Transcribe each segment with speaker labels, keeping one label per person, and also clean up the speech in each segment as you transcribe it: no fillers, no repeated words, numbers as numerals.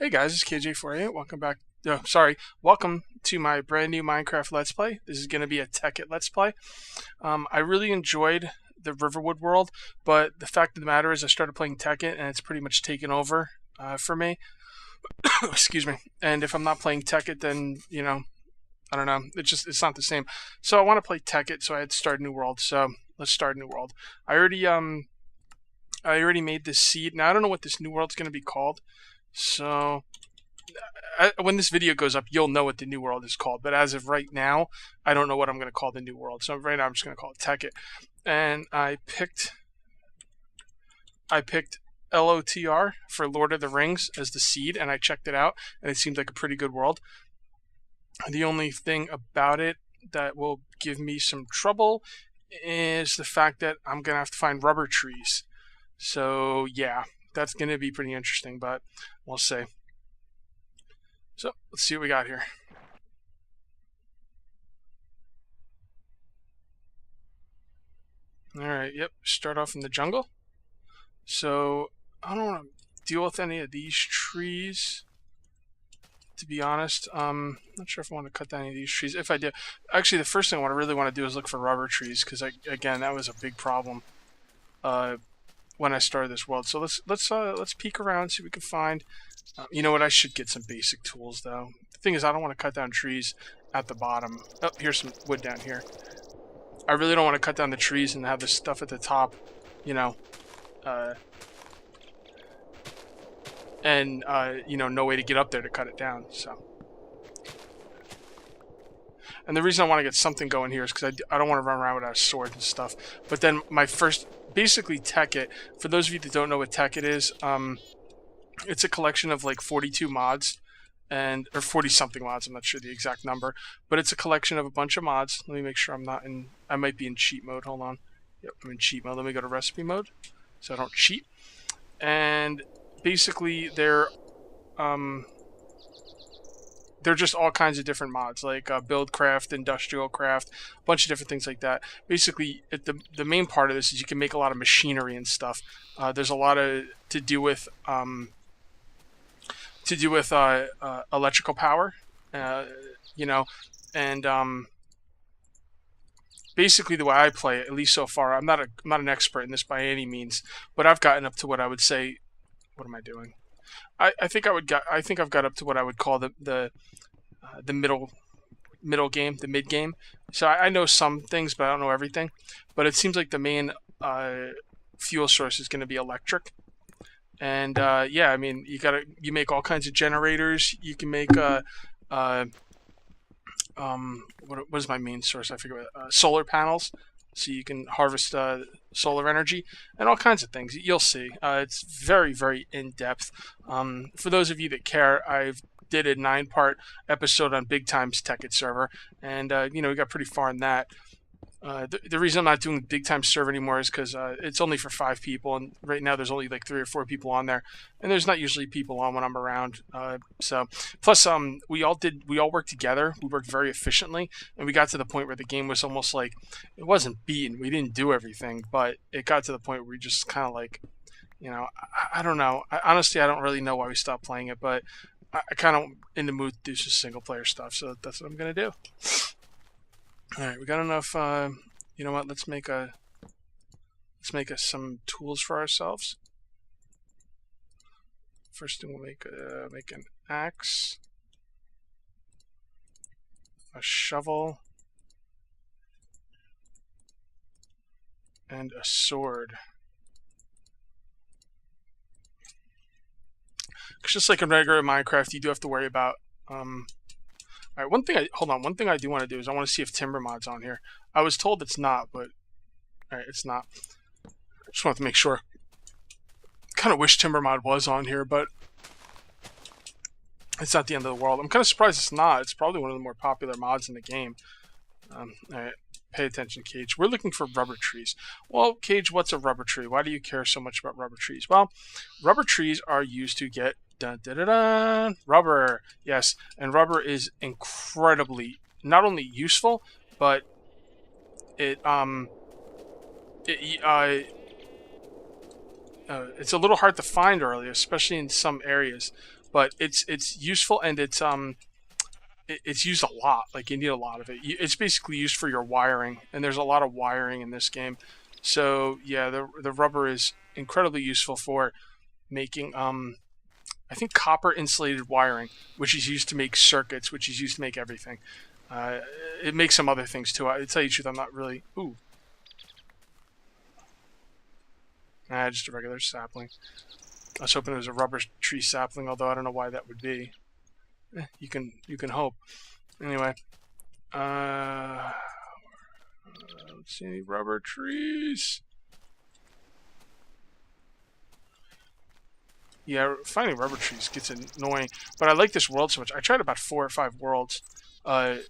Speaker 1: Hey guys, it's KJ48. Welcome back. Oh, sorry. Welcome to my brand new Minecraft Let's Play. This is going to be a Tekkit Let's Play. I really enjoyed the Riverwood world, but the fact of the matter is I started playing Tekkit and it's pretty much taken over for me. Excuse me. And if I'm not playing Tekkit, then, I don't know. It's not the same. So I want to play Tekkit, so I had to start a new world. So let's start a new world. I already made this seed. Now I don't know what this new world's going to be called. So, when this video goes up, you'll know what the new world is called. But as of right now, I don't know what I'm going to call the new world. So right now, I'm just going to call it Tekkit. And I picked LOTR for Lord of the Rings as the seed, and I checked it out, and it seemed like a pretty good world. The only thing about it that will give me some trouble is the fact that I'm going to have to find rubber trees. So yeah, that's going to be pretty interesting, but we'll see. So let's see what we got here. Alright, yep, start off in the jungle. So I don't want to deal with any of these trees, to be honest. Not sure if I want to cut down any of these trees. If I do, actually the first thing I really want to do is look for rubber trees, because again, that was a big problem when I started this world. So let's peek around, see what we can find. You know what? I should get some basic tools though. The thing is, I don't want to cut down trees at the bottom. Oh, here's some wood down here. I really don't want to cut down the trees and have this stuff at the top, no way to get up there to cut it down. So, and the reason I want to get something going here is because I don't want to run around without a sword and stuff. But then my first, basically Tekkit, for those of you that don't know what Tekkit is, it's a collection of like 42 mods, or 40 something mods, I'm not sure the exact number, but it's a collection of a bunch of mods. Let me make sure I might be in cheat mode, hold on. Yep, I'm in cheat mode. Let me go to recipe mode so I don't cheat. And basically they're just all kinds of different mods, like build craft, industrial craft, a bunch of different things like that. Basically, the main part of this is you can make a lot of machinery and stuff. There's a lot to do with electrical power, and basically the way I play it, at least so far, I'm not an expert in this by any means, but I've gotten up to what I would say. What am I doing? I think I've got up to what I would call the middle game, the mid game. So I know some things, but I don't know everything. But it seems like the main fuel source is going to be electric. And yeah, I mean, you make all kinds of generators. You can make what is my main source? I forget. Solar panels, so you can harvest solar energy and all kinds of things. You'll see. It's very, very in depth. For those of you that care, I've did a 9-part episode on Big Time's Tekkit server, and we got pretty far in that. The reason I'm not doing Big Time server anymore is because it's only for 5 people, and right now there's only like 3 or 4 people on there, and there's not usually people on when I'm around. So plus we all worked together. We worked very efficiently, and we got to the point where the game was almost like, it wasn't beaten. We didn't do everything, but it got to the point where we just kind of like, I don't know. Honestly, I don't really know why we stopped playing it, but I kind of in the mood to do some single player stuff, so that's what I'm gonna do. All right, we got enough. You know what? Let's make us some tools for ourselves. First thing, we'll make an axe, a shovel, and a sword. It's just like in regular Minecraft, you do have to worry about. All right, one thing I do want to do is I want to see if Timber Mod's on here. I was told it's not, but all right, it's not. I just want to make sure. Kind of wish Timber Mod was on here, but it's not the end of the world. I'm kind of surprised it's not. It's probably one of the more popular mods in the game. All right, pay attention, Cage. We're looking for rubber trees. Well, Cage, what's a rubber tree? Why do you care so much about rubber trees? Well, rubber trees are used to get rubber. Yes, and rubber is incredibly not only useful, but it's a little hard to find early, especially in some areas. but it's useful, and it's used a lot. Like, you need a lot of it. It's basically used for your wiring, and there's a lot of wiring in this game. So yeah, the rubber is incredibly useful for making I think copper insulated wiring, which is used to make circuits, which is used to make everything. Uh, it makes some other things too. I tell you the truth, I'm not really. Ooh, nah, just a regular sapling. I was hoping it was a rubber tree sapling, although I don't know why that would be. You can hope. Anyway, I don't see any rubber trees. Yeah, finding rubber trees gets annoying, but I like this world so much. I tried about 4 or 5 worlds, 4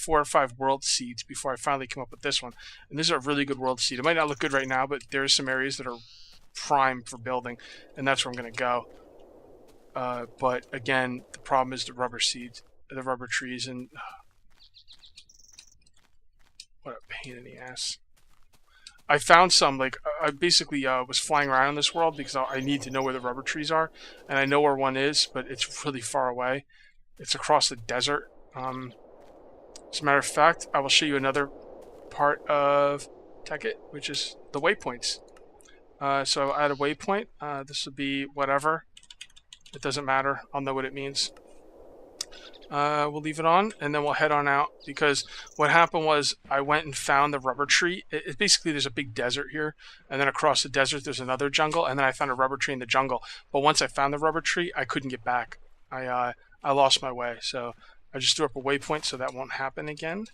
Speaker 1: or 5 world seeds before I finally came up with this one. And this is a really good world seed. It might not look good right now, but there's some areas that are prime for building, and that's where I'm going to go. But again, the problem is the rubber seeds, the rubber trees, and what a pain in the ass. I found some, like, I basically was flying around in this world because I need to know where the rubber trees are, and I know where one is, but it's really far away. It's across the desert. As a matter of fact, I will show you another part of Tekkit, which is the waypoints. So I'll add a waypoint. This will be whatever. It doesn't matter. I'll know what it means. We'll leave it on, and then we'll head on out, because what happened was I went and found the rubber tree. Basically, there's a big desert here, and then across the desert there's another jungle, and then I found a rubber tree in the jungle. But once I found the rubber tree, I couldn't get back. I lost my way, so I just threw up a waypoint so that won't happen again.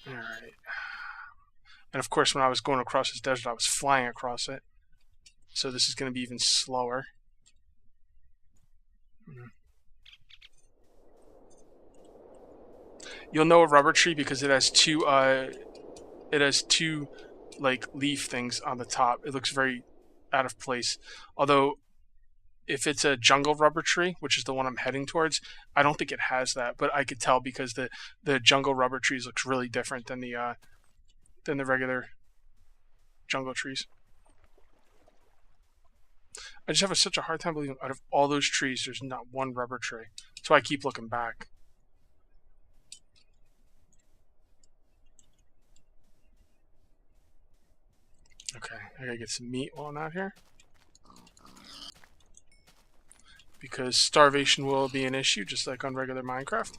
Speaker 1: Alright. And of course, when I was going across this desert, I was flying across it. So this is going to be even slower. You'll know a rubber tree because it has two like leaf things on the top. It looks very out of place. Although if it's a jungle rubber tree, which is the one I'm heading towards, I don't think it has that, but I could tell because the jungle rubber trees looks really different than the regular jungle trees. I just have such a hard time believing out of all those trees, there's not one rubber tree. That's why I keep looking back. Okay, I gotta get some meat while I'm out here, because starvation will be an issue, just like on regular Minecraft.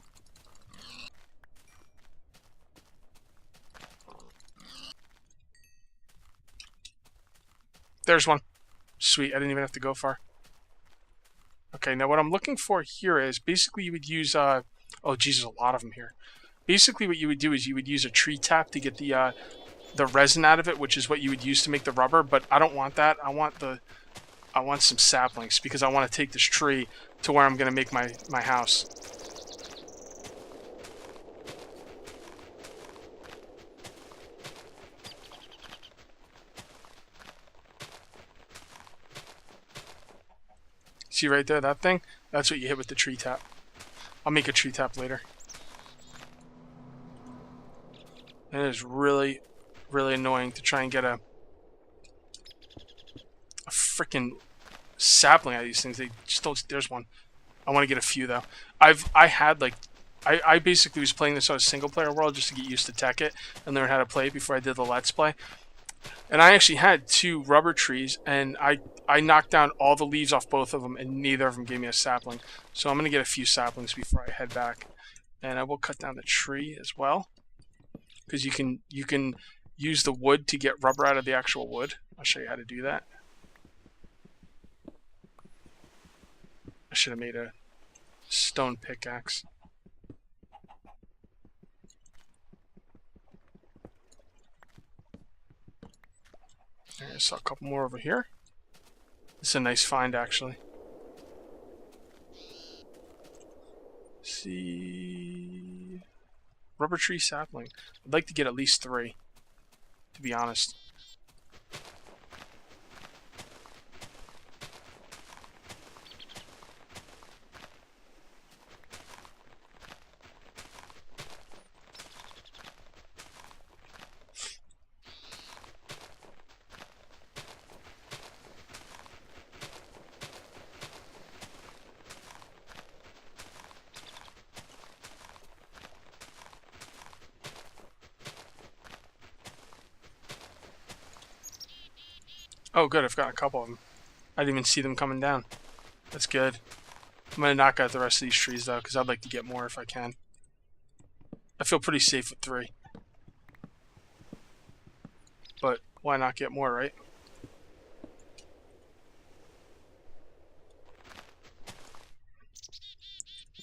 Speaker 1: There's one. Sweet, I didn't even have to go far. Okay, now what I'm looking for here is, basically you would use, oh geez, there's a lot of them here. Basically what you would do is you would use a tree tap to get the resin out of it, which is what you would use to make the rubber, but I don't want that. I want some saplings, because I want to take this tree to where I'm going to make my house. See right there, that thing? That's what you hit with the tree tap. I'll make a tree tap later. And it is really, really annoying to try and get a freaking sapling out of these things. They just don't. There's one. I want to get a few though. I basically was playing this on a single player world just to get used to Tekkit and learn how to play it before I did the Let's Play. And I actually had 2 rubber trees, and I knocked down all the leaves off both of them, and neither of them gave me a sapling. So I'm going to get a few saplings before I head back. And I will cut down the tree as well, because you can use the wood to get rubber out of the actual wood. I'll show you how to do that. I should have made a stone pickaxe. I saw a couple more over here. This is a nice find, actually. Let's see, rubber tree sapling. I'd like to get at least 3, to be honest. Oh, good. I've got a couple of them. I didn't even see them coming down. That's good. I'm going to knock out the rest of these trees, though, because I'd like to get more if I can. I feel pretty safe with 3. But why not get more, right?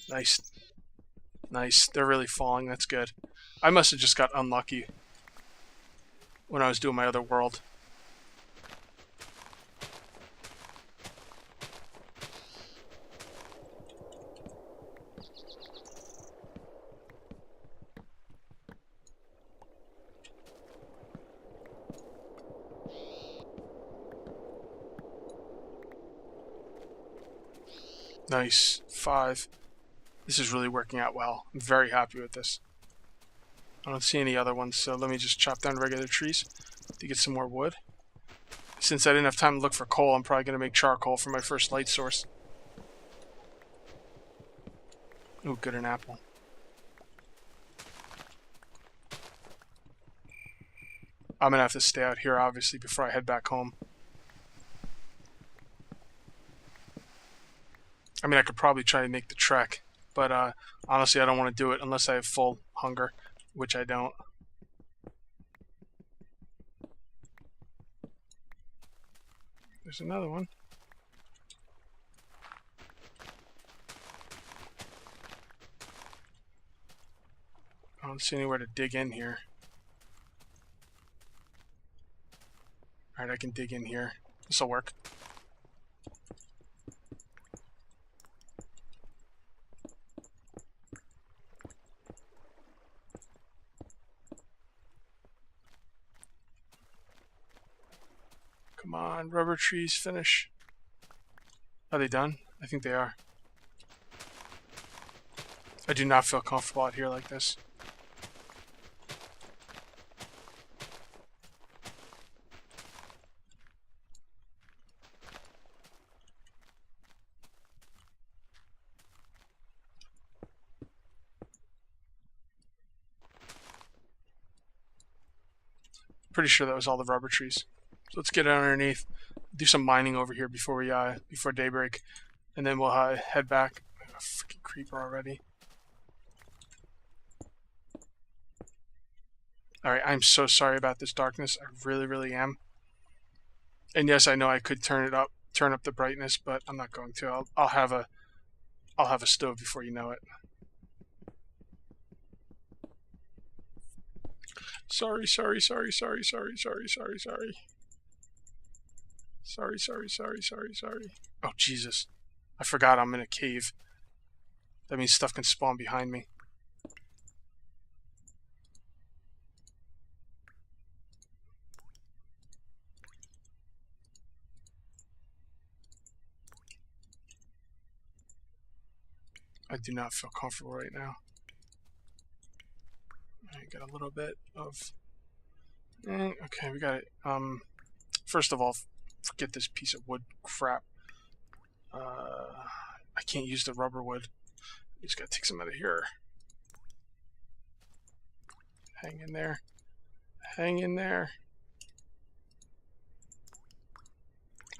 Speaker 1: Nice. Nice. They're really falling. That's good. I must have just got unlucky when I was doing my other world. Nice. 5. This is really working out well. I'm very happy with this. I don't see any other ones, so let me just chop down regular trees to get some more wood. Since I didn't have time to look for coal, I'm probably going to make charcoal for my first light source. Ooh, good, an apple. I'm going to have to stay out here, obviously, before I head back home. I mean, I could probably try to make the trek, but honestly, I don't want to do it unless I have full hunger, which I don't. There's another one. I don't see anywhere to dig in here. Alright, I can dig in here. This'll work. Come on, rubber trees, finish. Are they done? I think they are. I do not feel comfortable out here like this. Pretty sure that was all the rubber trees. So let's get underneath, do some mining over here before we before daybreak, and then we'll head back. Oh, freaking creeper already. Alright, I'm so sorry about this darkness. I really, really am. And yes, I know I could turn up the brightness, but I'm not going to. I'll have a stove before you know it. Sorry. Sorry. Oh, Jesus. I forgot I'm in a cave. That means stuff can spawn behind me. I do not feel comfortable right now. I got a little bit of... okay, we got it. First of all, forget this piece of wood crap. I can't use the rubber wood. You just gotta take some out of here. Hang in there. Hang in there.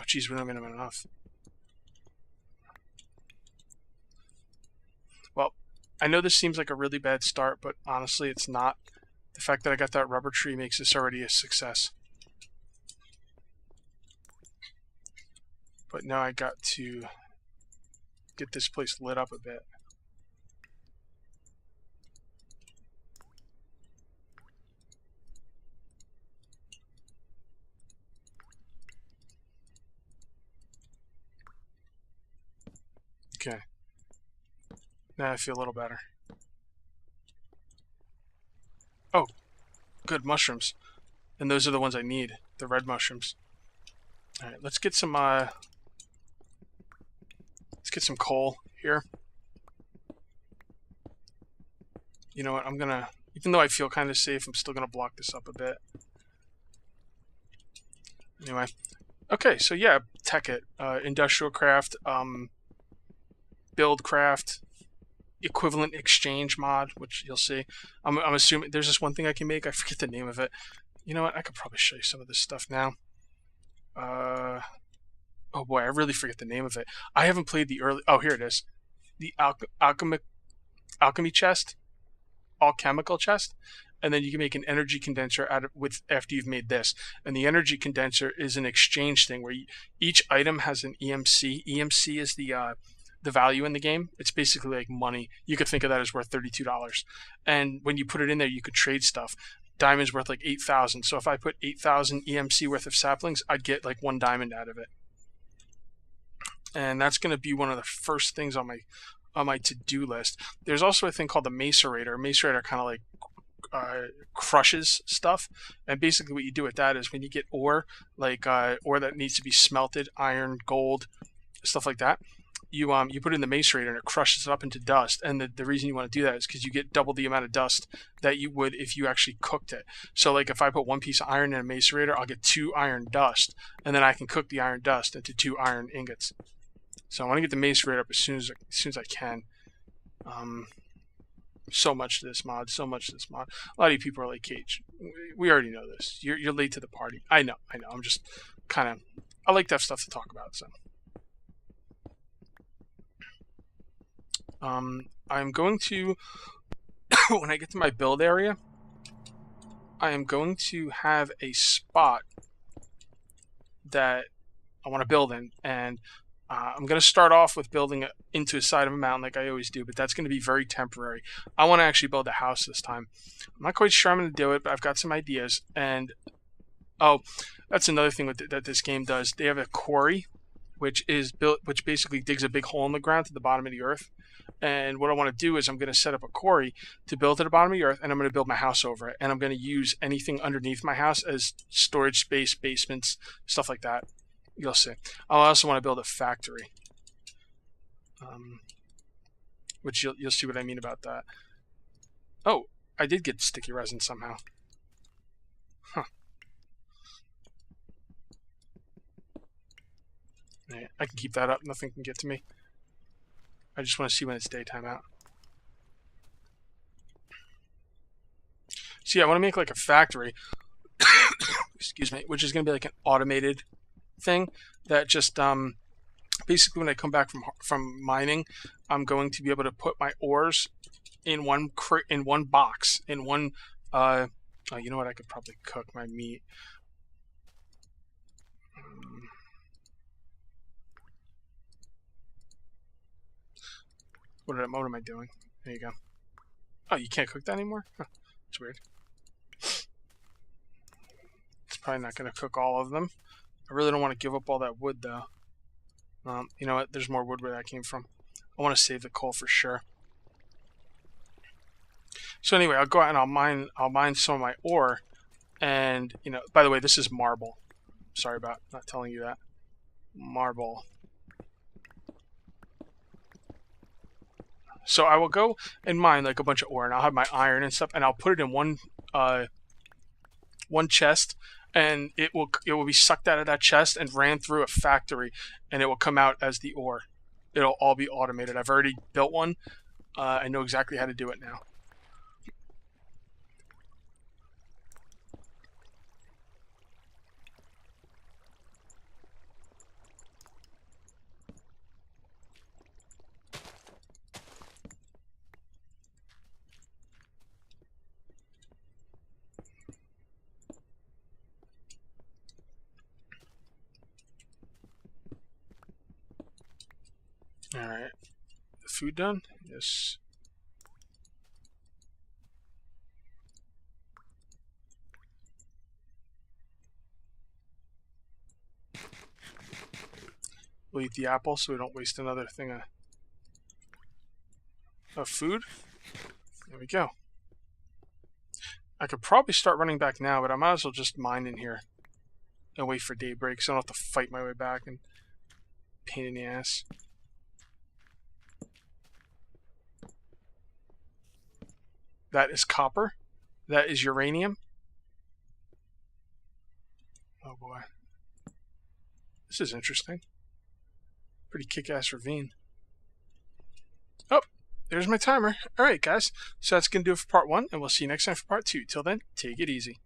Speaker 1: Oh, geez, we don't even have enough. Well, I know this seems like a really bad start, but honestly, it's not. The fact that I got that rubber tree makes this already a success. But now I got to get this place lit up a bit. Okay. Now I feel a little better. Oh, good, mushrooms. And those are the ones I need, the red mushrooms. Alright, let's get some coal here. You know what, I'm gonna, even though I feel kind of safe, I'm still gonna block this up a bit. Anyway, okay, so yeah, Tekkit, industrial craft, build craft, equivalent exchange mod, which you'll see. I'm assuming there's this one thing I can make. I forget the name of it. You know what? I could probably show you some of this stuff now. Oh boy, I really forget the name of it. I haven't played the early. Oh, here it is. The alchemy chest, alchemical chest, and then you can make an energy condenser out of with after you've made this. And the energy condenser is an exchange thing where each item has an EMC. EMC is the value in the game. It's basically like money. You could think of that as worth $32. And when you put it in there, you could trade stuff. Diamond's worth like 8,000. So if I put 8,000 EMC worth of saplings, I'd get like 1 diamond out of it. And that's going to be one of the first things on my to-do list. There's also a thing called the macerator. Macerator kind of like crushes stuff, and basically what you do with that is when you get ore, like ore that needs to be smelted, iron, gold, stuff like that, you put it in the macerator and it crushes it up into dust. And the reason you want to do that is because you get double the amount of dust that you would if you actually cooked it. So like if I put 1 piece of iron in a macerator, I'll get 2 iron dust, and then I can cook the iron dust into 2 iron ingots. So I want to get the macerator up as soon as I can. So much to this mod, so much to this mod. A lot of you people are like, Cage, we already know this. You're late to the party. I know. I'm just kind of, I like to have stuff to talk about. So, I'm going to, when I get to my build area, I am going to have a spot that I want to build in, and I'm going to start off with building into a side of a mountain like I always do, but that's going to be very temporary. I want to actually build a house this time. I'm not quite sure I'm going to do it, but I've got some ideas. And, oh, that's another thing that this game does. They have a quarry, which basically digs a big hole in the ground to the bottom of the earth. And what I want to do is I'm going to set up a quarry to build to the bottom of the earth, and I'm going to build my house over it. And I'm going to use anything underneath my house as storage space, basements, stuff like that. You'll see. I also want to build a factory, which you'll see what I mean about that. Oh, I did get sticky resin somehow. Huh. Yeah, I can keep that up. Nothing can get to me. I just want to see when it's daytime out. So yeah, I want to make like a factory. Excuse me, which is going to be like an automated thing that just basically when I come back from mining, I'm going to be able to put my ores in one box in one. Oh, you know what? I could probably cook my meat. What am I doing? There you go. Oh, you can't cook that anymore? Huh, that's weird. It's probably not going to cook all of them. I really don't want to give up all that wood, though. You know what? There's more wood where that came from. I want to save the coal for sure. So anyway, I'll go out and I'll mine some of my ore. And, you know, by the way, this is marble. Sorry about not telling you that. Marble. So I will go and mine like a bunch of ore, and I'll have my iron and stuff, and I'll put it in one chest, and it will be sucked out of that chest and ran through a factory, and it will come out as the ore. It'll all be automated. I've already built one. I know exactly how to do it now. Alright. The food done? Yes. We'll eat the apple so we don't waste another thing of food. There we go. I could probably start running back now, but I might as well just mine in here and wait for daybreak so I don't have to fight my way back and pain in the ass. That is copper. That is uranium. Oh boy. This is interesting. Pretty kick-ass ravine. Oh, there's my timer. Alright guys, so that's going to do it for part 1, and we'll see you next time for part 2. Till then, take it easy.